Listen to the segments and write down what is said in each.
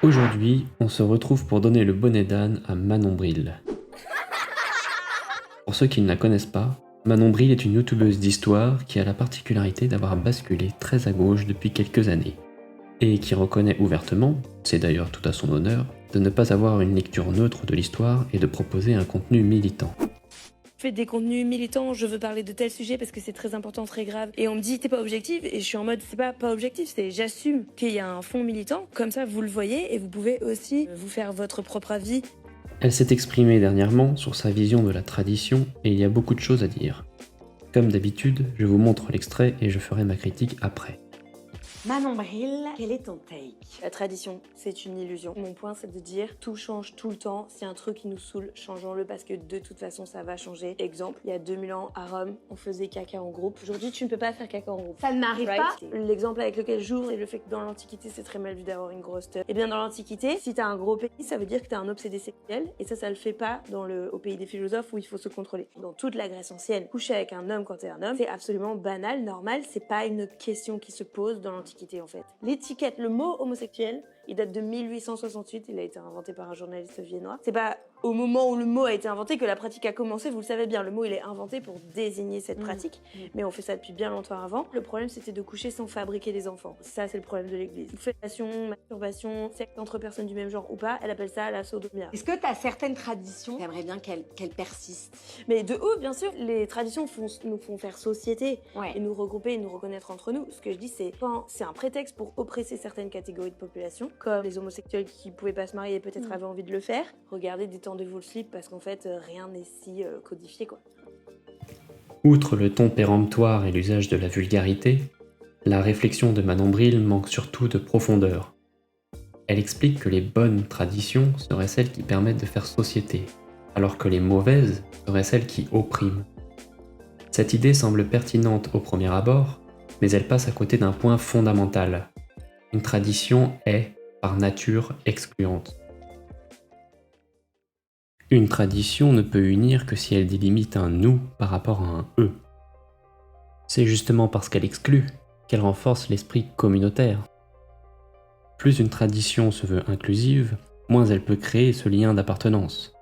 Aujourd'hui, on se retrouve pour donner le bonnet d'âne à Manon Bril. Pour ceux qui ne la connaissent pas, Manon Bril est une youtubeuse d'histoire qui a la particularité d'avoir basculé très à gauche depuis quelques années, et qui reconnaît ouvertement, c'est d'ailleurs tout à son honneur, de ne pas avoir une lecture neutre de l'histoire et de proposer un contenu militant. Je fais des contenus militants, je veux parler de tel sujet parce que c'est très important, très grave. Et on me dit t'es pas objectif et je suis en mode c'est pas objectif, c'est j'assume qu'il y a un fond militant. Comme ça vous le voyez et vous pouvez aussi vous faire votre propre avis. Elle s'est exprimée dernièrement sur sa vision de la tradition et il y a beaucoup de choses à dire. Comme d'habitude, je vous montre l'extrait et je ferai ma critique après. Manon Bril, quel est ton take? La tradition, c'est une illusion. Mon point, c'est de dire tout change tout le temps. Si un truc qui nous saoule, changeons-le parce que de toute façon, ça va changer. Exemple, il y a 2000 ans, à Rome, on faisait caca en groupe. Aujourd'hui, tu ne peux pas faire caca en groupe. Ça ne m'arrive pas. L'exemple avec lequel j'ouvre et le fait que dans l'Antiquité, c'est très mal vu d'avoir une grosse teub. Eh bien, dans l'Antiquité, si t'as un gros pays, ça veut dire que t'as un obsédé sexuel. Et ça le fait pas au pays des philosophes où il faut se contrôler. Dans toute la Grèce ancienne, coucher avec un homme quand t'es un homme, c'est absolument banal, normal. C'est pas une question qui se pose dans l'Antiquité. En fait. L'étiquette, le mot homosexuel, il date de 1868, il a été inventé par un journaliste viennois. C'est pas au moment où le mot a été inventé que la pratique a commencé, vous le savez bien, le mot il est inventé pour désigner cette pratique, mais on fait ça depuis bien longtemps avant. Le problème c'était de coucher sans fabriquer des enfants. Ça c'est le problème de l'église. Fellation, masturbation, sexe entre personnes du même genre ou pas, elle appelle ça la sodomia. Est-ce que t'as certaines traditions, t'aimerais bien qu'elles persistent? Mais de ouf, bien sûr, les traditions nous font faire société et nous regrouper et nous reconnaître entre nous. Ce que je dis c'est quand c'est un prétexte pour oppresser certaines catégories de population, comme les homosexuels qui pouvaient pas se marier et peut-être avaient envie de le faire, regardez détendez-vous le slip parce qu'en fait rien n'est si codifié quoi. Outre le ton péremptoire et l'usage de la vulgarité, la réflexion de Manon Bril manque surtout de profondeur. Elle explique que les bonnes traditions seraient celles qui permettent de faire société, alors que les mauvaises seraient celles qui oppriment. Cette idée semble pertinente au premier abord, mais elle passe à côté d'un point fondamental. Une tradition est, par nature, excluante. Une tradition ne peut unir que si elle délimite un nous par rapport à un eux. C'est justement parce qu'elle exclut qu'elle renforce l'esprit communautaire. Plus une tradition se veut inclusive, moins elle peut créer ce lien d'appartenance.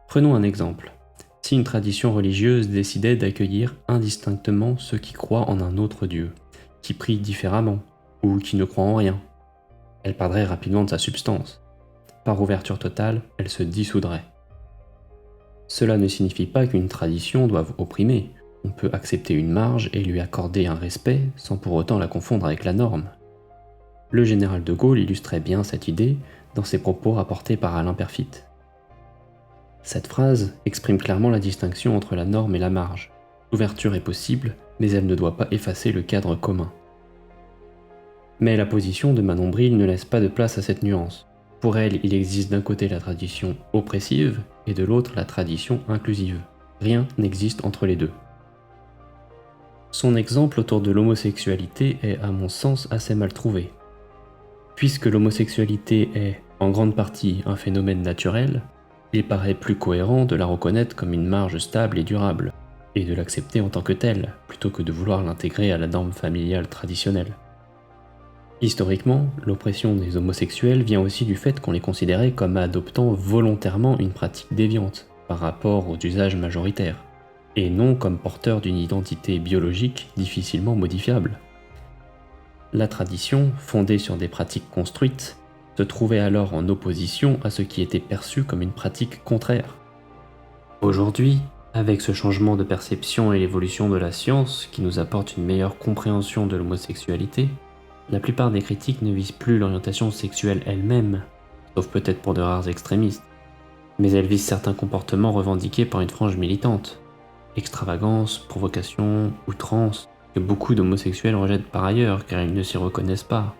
Prenons un exemple. Si une tradition religieuse décidait d'accueillir indistinctement ceux qui croient en un autre Dieu, qui prient différemment, ou qui ne croient en rien, elle perdrait rapidement de sa substance. Par ouverture totale, elle se dissoudrait. Cela ne signifie pas qu'une tradition doive opprimer. On peut accepter une marge et lui accorder un respect sans pour autant la confondre avec la norme. Le général de Gaulle illustrait bien cette idée dans ses propos rapportés par Alain Perfit. Cette phrase exprime clairement la distinction entre la norme et la marge. L'ouverture est possible, mais elle ne doit pas effacer le cadre commun. Mais la position de Manon Bril ne laisse pas de place à cette nuance. Pour elle, il existe d'un côté la tradition oppressive et de l'autre la tradition inclusive. Rien n'existe entre les deux. Son exemple autour de l'homosexualité est à mon sens assez mal trouvé. Puisque l'homosexualité est, en grande partie, un phénomène naturel, il paraît plus cohérent de la reconnaître comme une marge stable et durable, et de l'accepter en tant que telle, plutôt que de vouloir l'intégrer à la norme familiale traditionnelle. Historiquement, l'oppression des homosexuels vient aussi du fait qu'on les considérait comme adoptant volontairement une pratique déviante par rapport aux usages majoritaires, et non comme porteurs d'une identité biologique difficilement modifiable. La tradition, fondée sur des pratiques construites, se trouvait alors en opposition à ce qui était perçu comme une pratique contraire. Aujourd'hui, avec ce changement de perception et l'évolution de la science qui nous apporte une meilleure compréhension de l'homosexualité, la plupart des critiques ne visent plus l'orientation sexuelle elle-même, sauf peut-être pour de rares extrémistes, mais elles visent certains comportements revendiqués par une frange militante. Extravagance, provocation, outrance, que beaucoup d'homosexuels rejettent par ailleurs car ils ne s'y reconnaissent pas.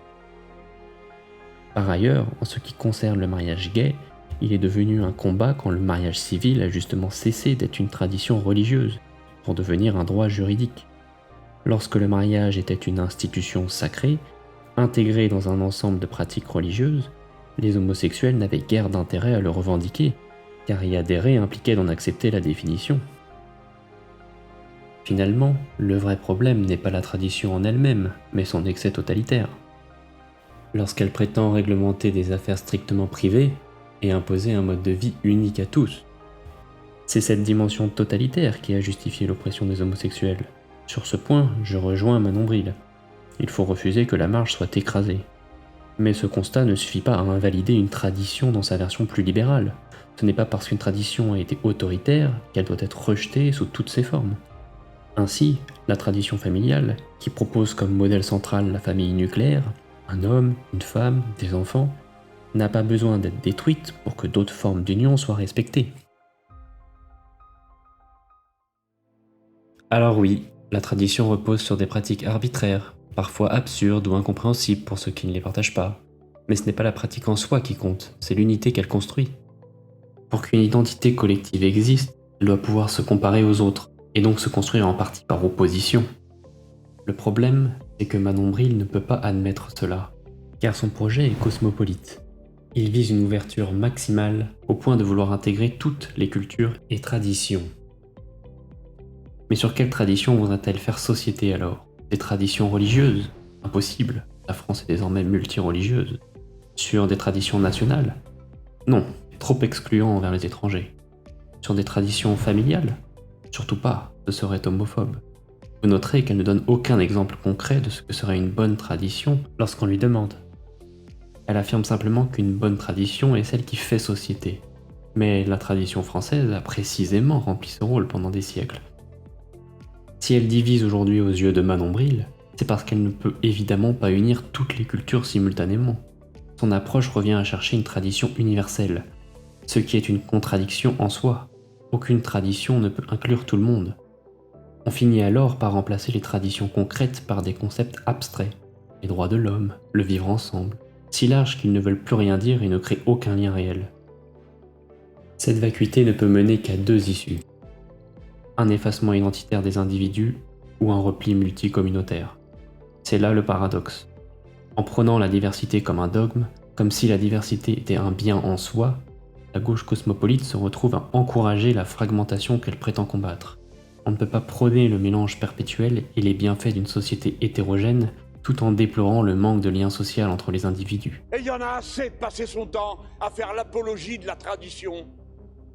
Par ailleurs, en ce qui concerne le mariage gay, il est devenu un combat quand le mariage civil a justement cessé d'être une tradition religieuse, pour devenir un droit juridique. Lorsque le mariage était une institution sacrée, intégrée dans un ensemble de pratiques religieuses, les homosexuels n'avaient guère d'intérêt à le revendiquer, car y adhérer impliquait d'en accepter la définition. Finalement, le vrai problème n'est pas la tradition en elle-même, mais son excès totalitaire. lorsqu'elle prétend réglementer des affaires strictement privées et imposer un mode de vie unique à tous. C'est cette dimension totalitaire qui a justifié l'oppression des homosexuels. Sur ce point, je rejoins Manon Bril. Il faut refuser que la marge soit écrasée. Mais ce constat ne suffit pas à invalider une tradition dans sa version plus libérale. Ce n'est pas parce qu'une tradition a été autoritaire qu'elle doit être rejetée sous toutes ses formes. Ainsi, la tradition familiale, qui propose comme modèle central la famille nucléaire, un homme, une femme, des enfants, n'a pas besoin d'être détruite pour que d'autres formes d'union soient respectées. Alors oui, la tradition repose sur des pratiques arbitraires, parfois absurdes ou incompréhensibles pour ceux qui ne les partagent pas. Mais ce n'est pas la pratique en soi qui compte, c'est l'unité qu'elle construit. Pour qu'une identité collective existe, elle doit pouvoir se comparer aux autres, et donc se construire en partie par opposition. Le problème, c'est que Manon Bril ne peut pas admettre cela, car son projet est cosmopolite. Il vise une ouverture maximale au point de vouloir intégrer toutes les cultures et traditions. Mais sur quelle tradition voudrait-elle faire société alors? Des traditions religieuses? Impossible, la France est désormais multireligieuse. Sur des traditions nationales? Non, trop excluant envers les étrangers. Sur des traditions familiales? Surtout pas, ce serait homophobe. Vous noterez qu'elle ne donne aucun exemple concret de ce que serait une bonne tradition lorsqu'on lui demande. Elle affirme simplement qu'une bonne tradition est celle qui fait société. Mais la tradition française a précisément rempli ce rôle pendant des siècles. Si elle divise aujourd'hui aux yeux de Manon Bril, c'est parce qu'elle ne peut évidemment pas unir toutes les cultures simultanément. Son approche revient à chercher une tradition universelle, ce qui est une contradiction en soi. Aucune tradition ne peut inclure tout le monde. On finit alors par remplacer les traditions concrètes par des concepts abstraits, les droits de l'homme, le vivre ensemble, si larges qu'ils ne veulent plus rien dire et ne créent aucun lien réel. Cette vacuité ne peut mener qu'à deux issues. Un effacement identitaire des individus ou un repli multicommunautaire. C'est là le paradoxe. En prenant la diversité comme un dogme, comme si la diversité était un bien en soi, la gauche cosmopolite se retrouve à encourager la fragmentation qu'elle prétend combattre. On ne peut pas prôner le mélange perpétuel et les bienfaits d'une société hétérogène tout en déplorant le manque de lien social entre les individus. Et il y en a assez de passer son temps à faire l'apologie de la tradition.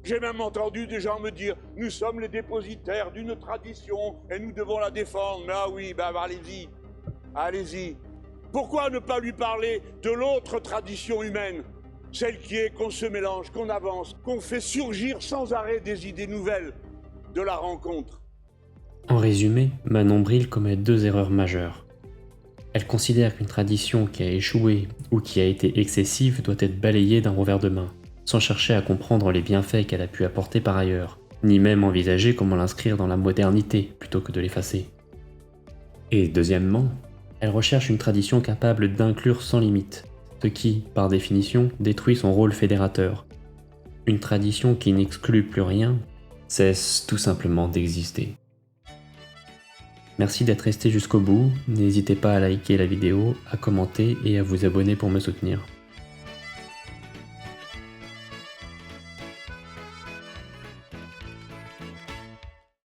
J'ai même entendu des gens me dire « Nous sommes les dépositaires d'une tradition et nous devons la défendre. » Mais ah oui, ben allez-y, allez-y. Pourquoi ne pas lui parler de l'autre tradition humaine? Celle qui est qu'on se mélange, qu'on avance, qu'on fait surgir sans arrêt des idées nouvelles de la rencontre. En résumé, Manon Bril commet deux erreurs majeures. Elle considère qu'une tradition qui a échoué ou qui a été excessive doit être balayée d'un revers de main, sans chercher à comprendre les bienfaits qu'elle a pu apporter par ailleurs, ni même envisager comment l'inscrire dans la modernité plutôt que de l'effacer. Et deuxièmement, elle recherche une tradition capable d'inclure sans limite, ce qui, par définition, détruit son rôle fédérateur. Une tradition qui n'exclut plus rien cesse tout simplement d'exister. Merci d'être resté jusqu'au bout, n'hésitez pas à liker la vidéo, à commenter et à vous abonner pour me soutenir.